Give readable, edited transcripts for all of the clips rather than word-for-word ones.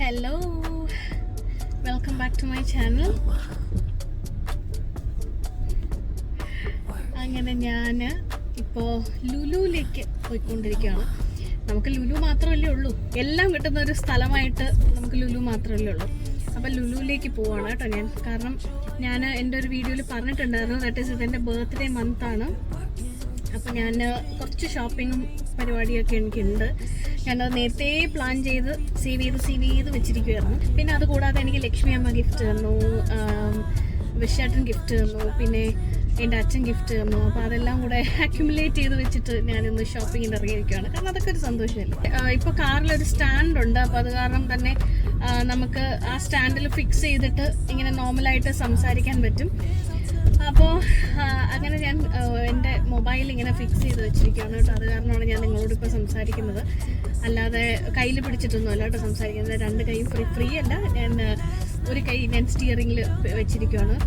Hello, welcome back to my channel. അങ്ങനെ ഞാൻ ഇപ്പോൾ ലുലുവിലേക്ക് പോയിക്കൊണ്ടിരിക്കുകയാണ്. നമുക്ക് ലുലു മാത്രമല്ലേ ഉള്ളൂ, എല്ലാം കിട്ടുന്ന ഒരു സ്ഥലമായിട്ട് നമുക്ക് ലുലു മാത്രമല്ലേ ഉള്ളൂ. അപ്പോൾ ലുലുവിലേക്ക് പോവാണ് കേട്ടോ ഞാൻ. കാരണം ഞാൻ എൻ്റെ ഒരു വീഡിയോയിൽ പറഞ്ഞിട്ടുണ്ടായിരുന്നു, ദാറ്റ് ഈസ് ഇതെൻ്റെ ബർത്ത്ഡേ മന്താണ്. അപ്പോൾ ഞാൻ കുറച്ച് ഷോപ്പിങ്ങും പരിപാടിയൊക്കെ എനിക്കുണ്ട്. ഞാനത് നേരത്തെ പ്ലാൻ ചെയ്ത് സേവ് ചെയ്ത് വെച്ചിരിക്കുമായിരുന്നു. പിന്നെ അതുകൂടാതെ എനിക്ക് ലക്ഷ്മി അമ്മ ഗിഫ്റ്റ് തന്നു, വിശ്വാട്ടൻ ഗിഫ്റ്റ് തന്നു, പിന്നെ എൻ്റെ അച്ഛൻ ഗിഫ്റ്റ് തന്നു. അപ്പോൾ അതെല്ലാം കൂടെ അക്യുമുലേറ്റ് ചെയ്ത് വെച്ചിട്ട് ഞാനിന്ന് ഷോപ്പിങ്ങിന് ഇറങ്ങിയിരിക്കുകയാണ്. കാരണം അതൊക്കെ ഒരു സന്തോഷമല്ലേ. ഇപ്പോൾ കാറിലൊരു സ്റ്റാൻഡുണ്ട്, അപ്പോൾ അത് കാരണം തന്നെ നമുക്ക് ആ സ്റ്റാൻഡിൽ ഫിക്സ് ചെയ്തിട്ട് ഇങ്ങനെ നോർമലായിട്ട് സംസാരിക്കാൻ പറ്റും. അപ്പോൾ അങ്ങനെ ഞാൻ എൻ്റെ മൊബൈൽ ഇങ്ങനെ ഫിക്സ് ചെയ്ത് വെച്ചിരിക്കുകയാണ് കേട്ടോ. അത് കാരണമാണ് ഞാൻ നിങ്ങളോട് ഇപ്പോൾ സംസാരിക്കുന്നത്. അല്ലാതെ കയ്യിൽ പിടിച്ചിട്ടൊന്നുമല്ല കേട്ടോ സംസാരിക്കുന്നത്. രണ്ട് കൈയും ഫ്രീ അല്ല, ഞാൻ ഒരു കൈ ഞാൻ സ്റ്റിയറിങ്ങിൽ വെച്ചിരിക്കുകയാണ്.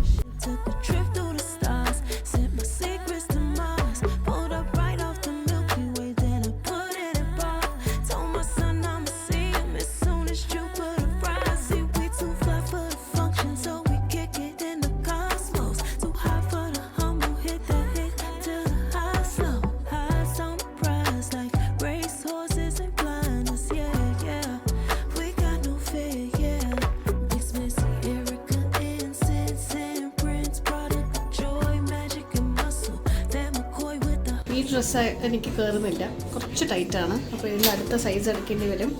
ഈ ഡ്രസ്സ് എനിക്ക് കയറുന്നില്ല, കുറച്ച് ടൈറ്റാണ്. അപ്പോൾ ഇതിൻ്റെ അടുത്ത സൈസ് എടുക്കേണ്ടി വരും.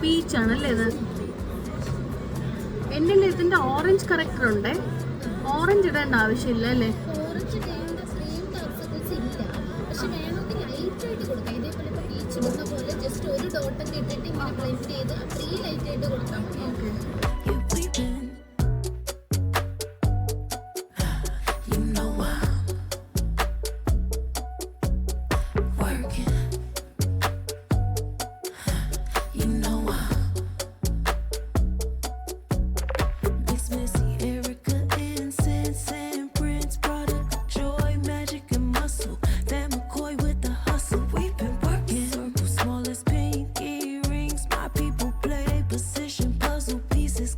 പീച്ചാണല്ലേ ഇത്. എൻ്റെ ഇതിൻ്റെ ഓറഞ്ച് കറക്റ്റർ ഉണ്ട്. ഓറഞ്ച് ഇടേണ്ട ആവശ്യമില്ല അല്ലേ? Pieces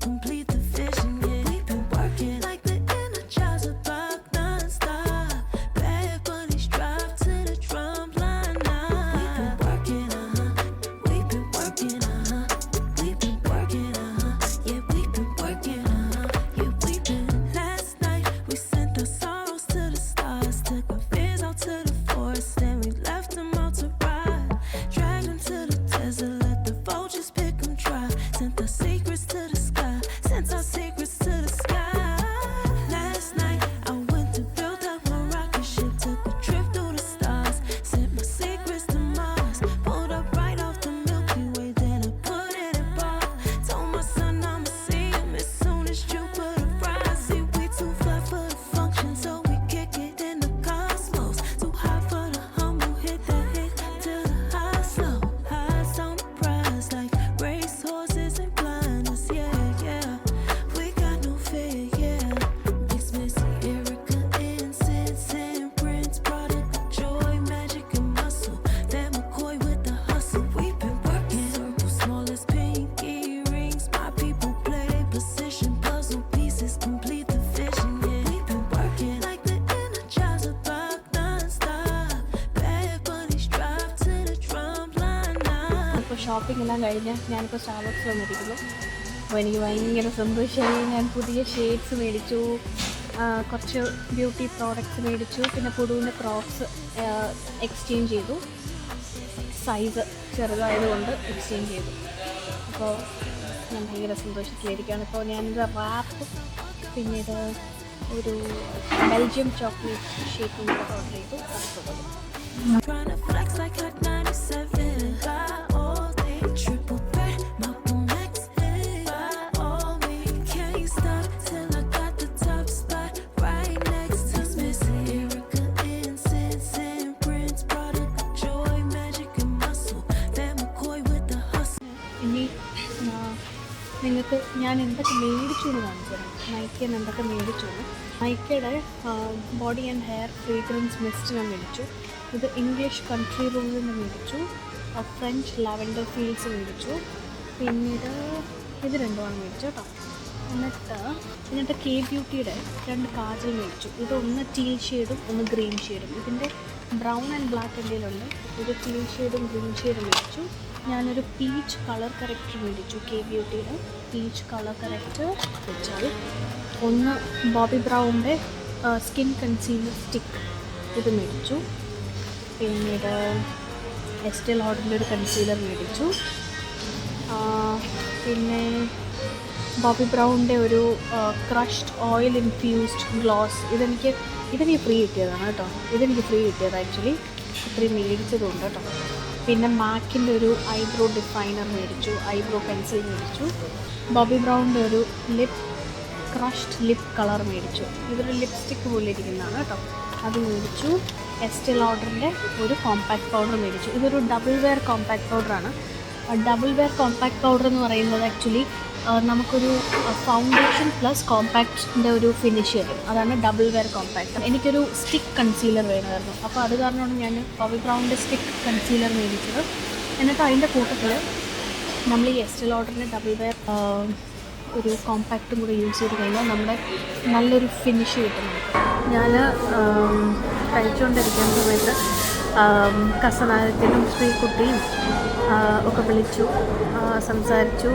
ഷോപ്പിംഗ് എല്ലാം കഴിഞ്ഞ് ഞാനിപ്പോൾ സ്റ്റാർബക്സിൽ വന്നിരിക്കുന്നു. അപ്പോൾ എനിക്ക് ഭയങ്കര സന്തോഷമായി. ഞാൻ പുതിയ ഷെയ്ഡ്സ് മേടിച്ചു, കുറച്ച് ബ്യൂട്ടി പ്രോഡക്റ്റ്സ് മേടിച്ചു, പിന്നെ പുടുവിൻ്റെ ക്രോക്സ് എക്സ്ചേഞ്ച് ചെയ്തു. സൈസ് ചെറുതായതുകൊണ്ട് എക്സ്ചേഞ്ച് ചെയ്തു. അപ്പോൾ ഞാൻ ഭയങ്കര സന്തോഷത്തിലിരിക്കുകയാണ്. ഇപ്പോൾ ഞാനിത് റാപ്പ്, പിന്നീട് ഒരു ബെൽജിയം ചോക്ലേറ്റ് ഷേക്കിംഗ് ഓർഡർ ചെയ്തു. അടുത്തത് നിങ്ങൾക്ക് ഞാൻ എന്തൊക്കെ മേടിച്ചു എന്ന് കാണിച്ചു തരാം. നൈക്കയിൽ എന്തൊക്കെ മേടിച്ചു. നൈക്കയുടെ body and hair fragrance mist ഞാൻ മേടിച്ചു. ഇത് ഇംഗ്ലീഷ് കൺട്രി റൂമിൽ നിന്ന് മേടിച്ചു. ഫ്രഞ്ച് ലാവൻഡർ ഫീൽസ് മേടിച്ചു. പിന്നീട് ഇത് രണ്ടുമാണ് മേടിച്ചു കേട്ടോ. എന്നിട്ട് കെ ബ്യൂട്ടിയുടെ 2 കാജൽ മേടിച്ചു. ഇതൊന്ന് ടീൽ ഷെയ്ഡും ഒന്ന് ഗ്രീൻ ഷെയ്ഡും. ഇതിൻ്റെ ബ്രൗൺ ആൻഡ് ബ്ലാക്ക് എൻ്റെ കയ്യിലുണ്ട്. ഇത് ടീൽ ഷെയ്ഡും ഗ്രീൻ ഷെയ്ഡും മേടിച്ചു. ഞാനൊരു പീച്ച് കളർ കറക്റ്റർ മേടിച്ചു. കെ ബ്യൂട്ടിയുടെ പീച്ച് കളർ കറക്റ്റർ വെച്ചാൽ ഒന്ന് ബോബി ബ്രൗണിൻ്റെ സ്കിൻ കൺസീലർ സ്റ്റിക്ക് ഇത് മേടിച്ചു. പിന്നീട് എസ്റ്റേ ലോഡറിൻ്റെ ഒരു കൺസീലർ മേടിച്ചു. പിന്നെ ബോബി ബ്രൗണിൻ്റെ ഒരു ക്രഷ്ഡ് ഓയിൽ ഇൻഫ്യൂസ്ഡ് ഗ്ലോസ്. ഇതെനിക്ക് ഫ്രീ കിട്ടിയതാണ് കേട്ടോ. ഇതെനിക്ക് ഫ്രീ കിട്ടിയത് ആക്ച്വലി. ഇത്രയും മേടിച്ചതുണ്ട് കേട്ടോ. പിന്നെ മാക്കിൻ്റെ ഒരു ഐബ്രോ ഡിഫൈനർ മേടിച്ചു. ഐബ്രോ പെൻസിൽ മേടിച്ചു. ബോബി ബ്രൗണിൻ്റെ ഒരു ക്രഷ്ഡ് ലിപ്പ് കളർ മേടിച്ചു. ഇതൊരു ലിപ്സ്റ്റിക്ക് പോലെ ഇരിക്കുന്നതാണ് കേട്ടോ. അത് മേടിച്ചു. എസ്റ്റേ ലോഡറിൻ്റെ ഒരു കോമ്പാക്ട് പൗഡർ മേടിച്ചു. ഇതൊരു ഡബിൾ വെയർ കോമ്പാക്ട് പൗഡറാണ്. ഡബിൾ വെയർ കോമ്പാക്ട് പൗഡർ എന്ന് പറയുന്നത് ആക്ച്വലി നമുക്കൊരു ഫൗണ്ടേഷൻ പ്ലസ് കോമ്പാക്റ്റിൻ്റെ ഒരു ഫിനിഷ് തരും. അതാണ് ഡബിൾ വെയർ കോമ്പാക്ട്. എനിക്കൊരു സ്റ്റിക്ക് കൺസീലർ വേണമായിരുന്നു. അപ്പോൾ അത് കാരണമാണ് ഞാൻ ബോബി ബ്രൗണിൻ്റെ സ്റ്റിക്ക് കൺസീലർ മേടിച്ചത്. എന്നിട്ട് അതിൻ്റെ കൂട്ടത്തിൽ നമ്മൾ ഈ എസ്റ്റേ ലോഡറിൻ്റെ ഡബിൾ വെയർ ഒരു കോമ്പാക്റ്റും കൂടെ യൂസ് ചെയ്ത് കഴിഞ്ഞാൽ നമ്മുടെ നല്ലൊരു ഫിനിഷ് കിട്ടും. ഞാൻ കഴിച്ചുകൊണ്ടിരിക്കുന്ന സമയത്ത് കസനാരത്തിനും ശ്രീകുട്ടിയും ഒക്കെ വിളിച്ചു സംസാരിച്ചു.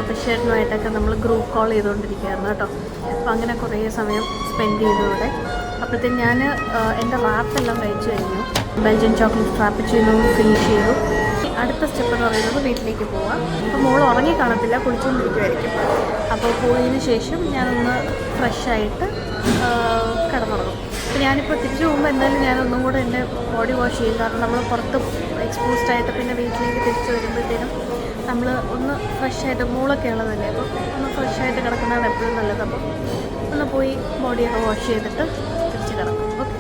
ബഷീറിനുമായിട്ടൊക്കെ നമ്മൾ ഗ്രൂപ്പ് കോൾ ചെയ്തുകൊണ്ടിരിക്കുകയായിരുന്നു കേട്ടോ. അപ്പോൾ അങ്ങനെ കുറേ സമയം സ്പെൻഡ് ചെയ്തു ഇവിടെ. അപ്പോഴത്തേക്കും ഞാൻ എൻ്റെ റാപ്പെല്ലാം കഴിച്ചു കഴിഞ്ഞു. ബെൽജിയൻ ചോക്ലേറ്റ് ഫ്രാപ്പച്ചിനോ ഫിനിഷ് ചെയ്തു. അടുത്ത സ്റ്റെപ്പ് എന്ന് പറയുന്നത് വീട്ടിലേക്ക് പോവാം. അപ്പോൾ മോൾ ഉറങ്ങി കാണത്തില്ല, കുളിച്ചുകൊണ്ടിരിക്കുമായിരിക്കും. അപ്പോൾ പോയതിന് ശേഷം ഞാനൊന്ന് ഫ്രഷായിട്ട് കിടന്നുറങ്ങും. അപ്പോൾ ഞാനിപ്പോൾ തിരിച്ചു പോകുമ്പോൾ എന്തായാലും ഞാനൊന്നും കൂടെ എൻ്റെ ബോഡി വാഷ് ചെയ്യും. കാരണം നമ്മൾ പുറത്ത് എക്സ്പോസ്ഡ് ആയിട്ട് പിന്നെ വീട്ടിലേക്ക് തിരിച്ച് വരുമ്പോഴത്തേനും നമ്മൾ ഒന്ന് ഫ്രഷായിട്ട് മോളൊക്കെ ഉള്ളതല്ലേ, അപ്പോൾ ഒന്ന് ഫ്രഷായിട്ട് കിടക്കുന്നതാണ് എപ്പോഴും നല്ലത്. അപ്പോൾ ഒന്ന് പോയി ബോഡിയൊക്കെ വാഷ് ചെയ്തിട്ട് തിരിച്ച് കിടക്കും. ഓക്കെ,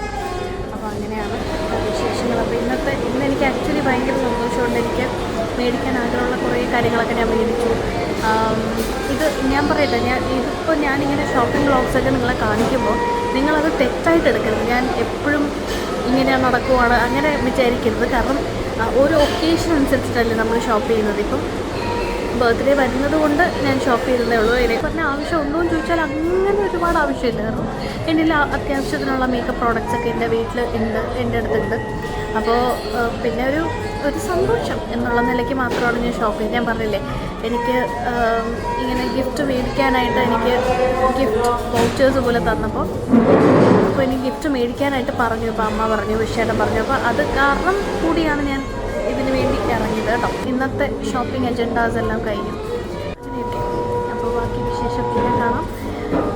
അപ്പോൾ അങ്ങനെയാണ് വിശേഷങ്ങൾ. അപ്പോൾ ഇന്ന് എനിക്ക് ആക്ച്വലി ഭയങ്കര സന്തോഷമുണ്ട്. എനിക്ക് മേടിക്കാൻ ആഗ്രഹമുള്ള കുറേ കാര്യങ്ങളൊക്കെ ഞാൻ മേടിച്ചു. ഇത് ഞാൻ പറയട്ടെ, ഇതിപ്പോൾ ഞാനിങ്ങനെ ഷോപ്പിംഗ് വ്ളോഗ്സൊക്കെ നിങ്ങളെ കാണിക്കുമ്പോൾ നിങ്ങളത് തെറ്റായിട്ട് എടുക്കരുത്. ഞാൻ എപ്പോഴും ഇങ്ങനെ നടക്കുവാണ് അങ്ങനെ വിചാരിക്കരുത്. കാരണം ഓരോ ഒക്കേഷൻ അനുസരിച്ചിട്ടല്ലേ നമ്മൾ ഷോപ്പ് ചെയ്യുന്നത്. ഇപ്പം ബർത്ത്ഡേ വരുന്നത് കൊണ്ട് ഞാൻ ഷോപ്പ് ചെയ്തതേ ഉള്ളൂ. ഇതിനെ പറഞ്ഞ ആവശ്യം ഉണ്ടോ എന്ന് ചോദിച്ചാൽ അങ്ങനെ ഒരുപാട് ആവശ്യമില്ല. കാരണം എൻ്റെ അത്യാവശ്യത്തിനുള്ള മേക്കപ്പ് പ്രോഡക്റ്റ്സൊക്കെ എൻ്റെ വീട്ടിൽ ഉണ്ട്, എൻ്റെ അടുത്തുണ്ട്. അപ്പോൾ പിന്നെ ഒരു സന്തോഷം എന്നുള്ള നിലയ്ക്ക് മാത്രമാണ് ഞാൻ ഷോപ്പ് ചെയ്ത്. ഞാൻ പറഞ്ഞില്ലേ, എനിക്ക് ഇങ്ങനെ ഗിഫ്റ്റ് മേടിക്കാനായിട്ട് എനിക്ക് ഗിഫ്റ്റ് വൗച്ചേഴ്സ് പോലെ തന്നപ്പോൾ എനിക്ക് ഗിഫ്റ്റ് മേടിക്കാനായിട്ട് പറഞ്ഞു. ഇപ്പോൾ അമ്മ പറഞ്ഞു, വിഷേട്ടൻ പറഞ്ഞു. അപ്പോൾ അത് കാരണം കൂടിയാണ് ഞാൻ ഇതിന് വേണ്ടി ഇറങ്ങിയത് കേട്ടോ. ഇന്നത്തെ ഷോപ്പിംഗ് അജണ്ടാസ് എല്ലാം കഴിഞ്ഞു. അങ്ങനെയൊക്കെ. അപ്പോൾ ബാക്കി വിശേഷം പിന്നെ കാണാം.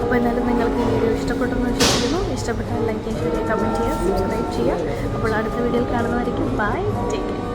അപ്പോൾ എന്നാലും നിങ്ങൾക്ക് ഈ വീഡിയോ ഇഷ്ടപ്പെട്ടെന്ന് വിശ്വസിക്കുന്നു. ഇഷ്ടപ്പെട്ടാൽ ലൈക്ക് ചെയ്യുക, കമൻറ്റ് ചെയ്യുക, സബ്സ്ക്രൈബ് ചെയ്യുക. അപ്പോൾ അടുത്ത വീഡിയോയിൽ കാണുന്നതായിരിക്കും. By, take care.